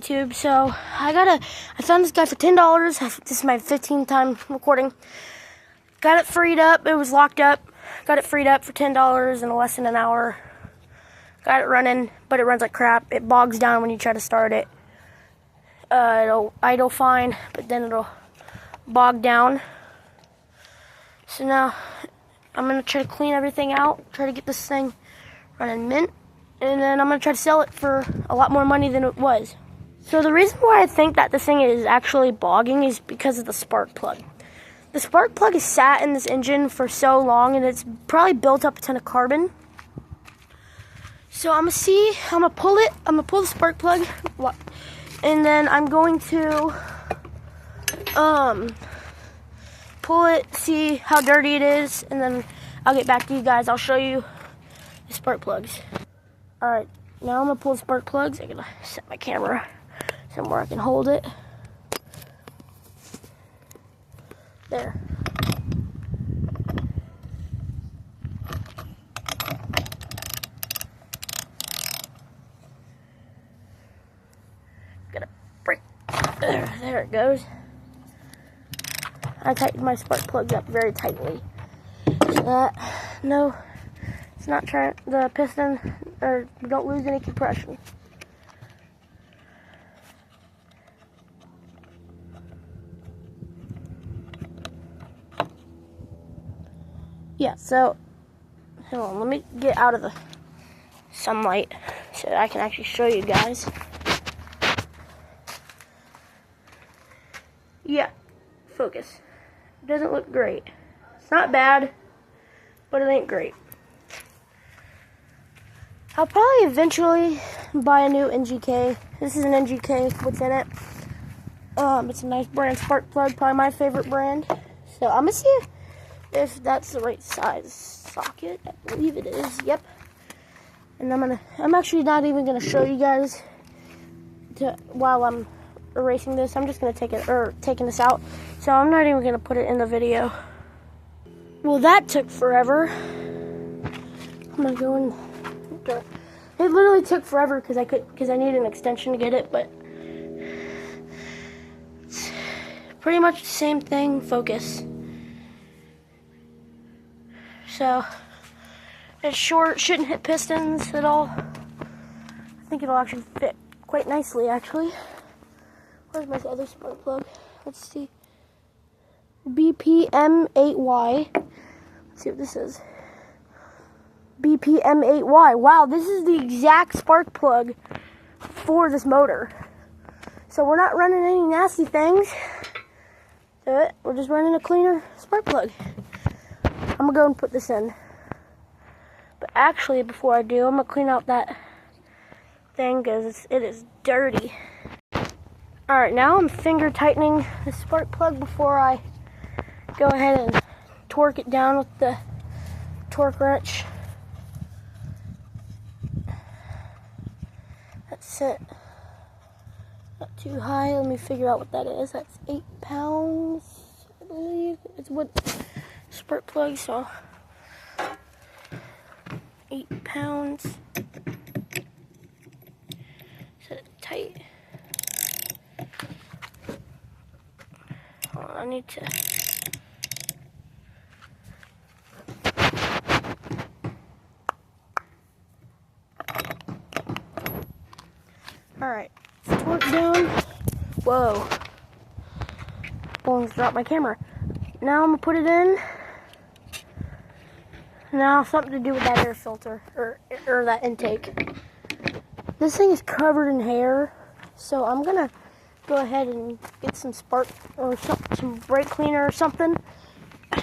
YouTube. So I found this guy for $10. This is my 15th time recording. Got it freed up. It was locked up. Got it freed up for $10 in less than an hour. Got it running, but it runs like crap. It bogs down when you try to start it. It'll idle fine, but then it'll bog down. So now I'm gonna try to clean everything out, try to get this thing running mint, and then I'm gonna try to sell it for a lot more money than it was. So the reason why I think that this thing is actually bogging is because of the spark plug. The spark plug has sat in this engine for so long, and it's probably built up a ton of carbon. So I'm gonna pull the spark plug, and then I'm going to pull it, see how dirty it is, and then I'll get back to you guys. I'll show you the spark plugs. Alright, now I'm gonna pull the spark plugs. I'm gonna set my camera somewhere I can hold it. There. Gotta break. There it goes. I tightened my spark plugs up very tightly. No, it's not trying the piston, or don't lose any compression. Yeah, so hold on, let me get out of the sunlight so that I can actually show you guys. Yeah, focus. Doesn't look great. It's not bad, but it ain't great. I'll probably eventually buy a new NGK. This is an NGK, what's in it. It's a nice brand spark plug, probably my favorite brand. So I'm gonna see if that's the right size socket. I believe it is, yep. And I'm actually not even gonna show you guys while I'm erasing this. I'm just gonna taking this out. So I'm not even gonna put it in the video. Well, that took forever. I'm gonna go in. It literally took forever because I needed an extension to get it, but it's pretty much the same thing. Focus. So it's short, shouldn't hit pistons at all. I think it'll actually fit quite nicely, actually. Where's my other spark plug? Let's see. BPM8Y. Let's see what this is. BPM8Y. Wow, this is the exact spark plug for this motor. So we're not running any nasty things to it. We're just running a cleaner spark plug. I'm gonna go and put this in. But actually, before I do, I'm gonna clean out that thing because it is dirty. Alright, now I'm finger tightening the spark plug before I go ahead and torque it down with the torque wrench. That's it. Not too high. Let me figure out what that is. That's 8 pounds, I believe. It's wood spark plug, so 8 pounds. Set it tight. Hold on, I need to. Alright, torque down. Whoa. Almost dropped my camera. Now I'm gonna put it in. Now something to do with that air filter, or that intake. This thing is covered in hair, so I'm gonna go ahead and get some spark or some brake cleaner or something to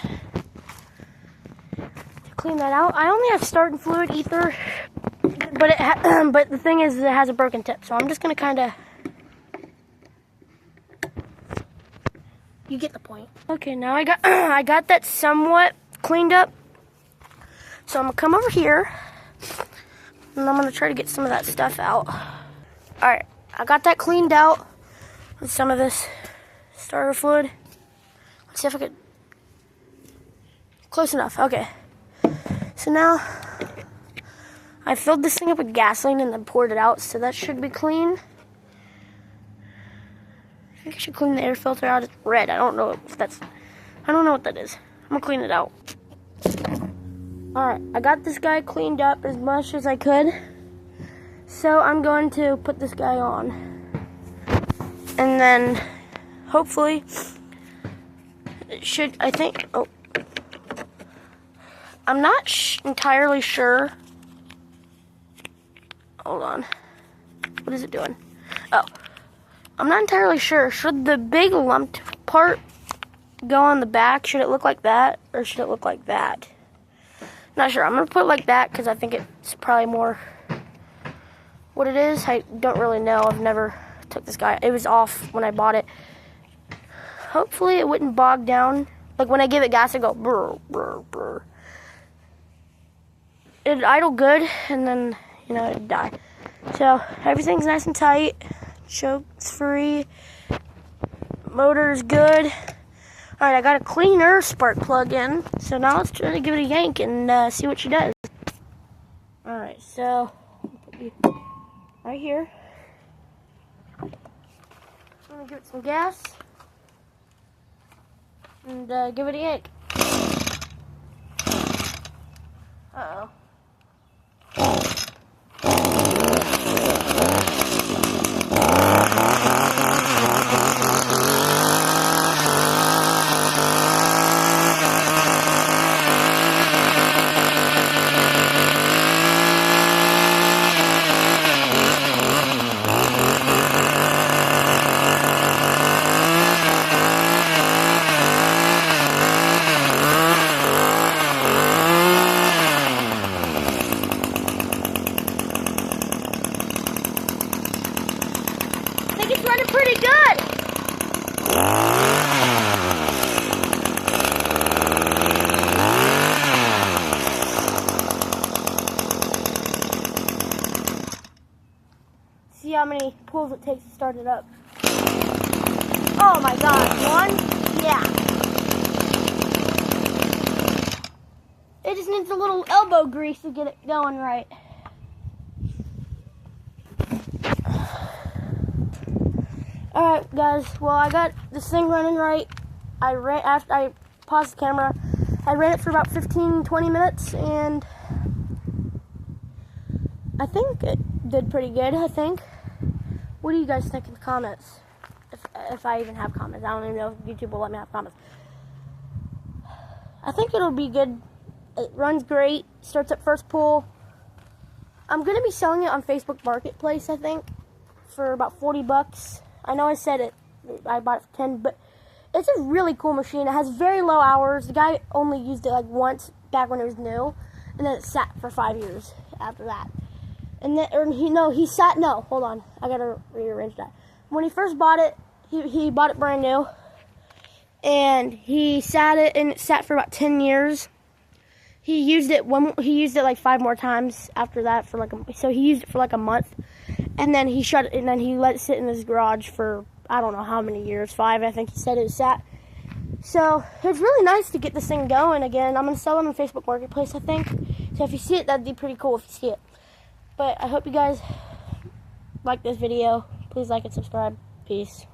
clean that out. I only have starting fluid ether, but the thing is, it has a broken tip, so I'm just gonna kind of. You get the point. Okay, now I got that somewhat cleaned up. So I'm gonna come over here and I'm gonna try to get some of that stuff out. Alright, I got that cleaned out with some of this starter fluid. Let's see if I could. Close enough, okay. So now I filled this thing up with gasoline and then poured it out, so that should be clean. think I should clean the air filter out. It's red. I don't know what that is. I'm gonna clean it out. Alright, I got this guy cleaned up as much as I could. So I'm going to put this guy on. And then, hopefully, it should, I think, oh. I'm not entirely sure. Hold on. What is it doing? Oh. I'm not entirely sure. Should the big lumped part go on the back? Should it look like that? Or should it look like that? Not sure. I'm going to put it like that because I think it's probably more what it is. I don't really know. I've never took this guy. It was off when I bought it. Hopefully it wouldn't bog down. Like when I give it gas, it go brr, brr, brr. It'd idle good and then, you know, it'd die. So everything's nice and tight. Choke's free. Motor's good. Alright, I got a cleaner spark plug in. So now let's try to give it a yank and see what she does. Alright, so right here. I'm gonna give it some gas. And give it a yank. Uh-oh. I think it's running pretty good. See how many pulls it takes to start it up. Oh my god, 1? Yeah. It just needs a little elbow grease to get it going right. Alright guys, well I got this thing running right. After I paused the camera, I ran it for about 15-20 minutes and I think it did pretty good, I think. What do you guys think in the comments? If I even have comments. I don't even know if YouTube will let me have comments. I think it'll be good. It runs great, starts at first pull. I'm going to be selling it on Facebook Marketplace, I think, for about 40 bucks. I know I said it, I bought it for 10, but it's a really cool machine. It has very low hours. The guy only used it like once back when it was new, and then it sat for 5 years after that. And then, hold on, I gotta rearrange that. When he first bought it, he bought it brand new, and he sat it, and it sat for about 10 years. He used it like 5 more times after that so he used it for like a month. And then he shut it, and then he let it sit in his garage for, I don't know how many years, 5, I think he said it sat. So, it's really nice to get this thing going again. I'm going to sell it on Facebook Marketplace, I think. So, if you see it, that'd be pretty cool if you see it. But I hope you guys like this video. Please like and subscribe. Peace.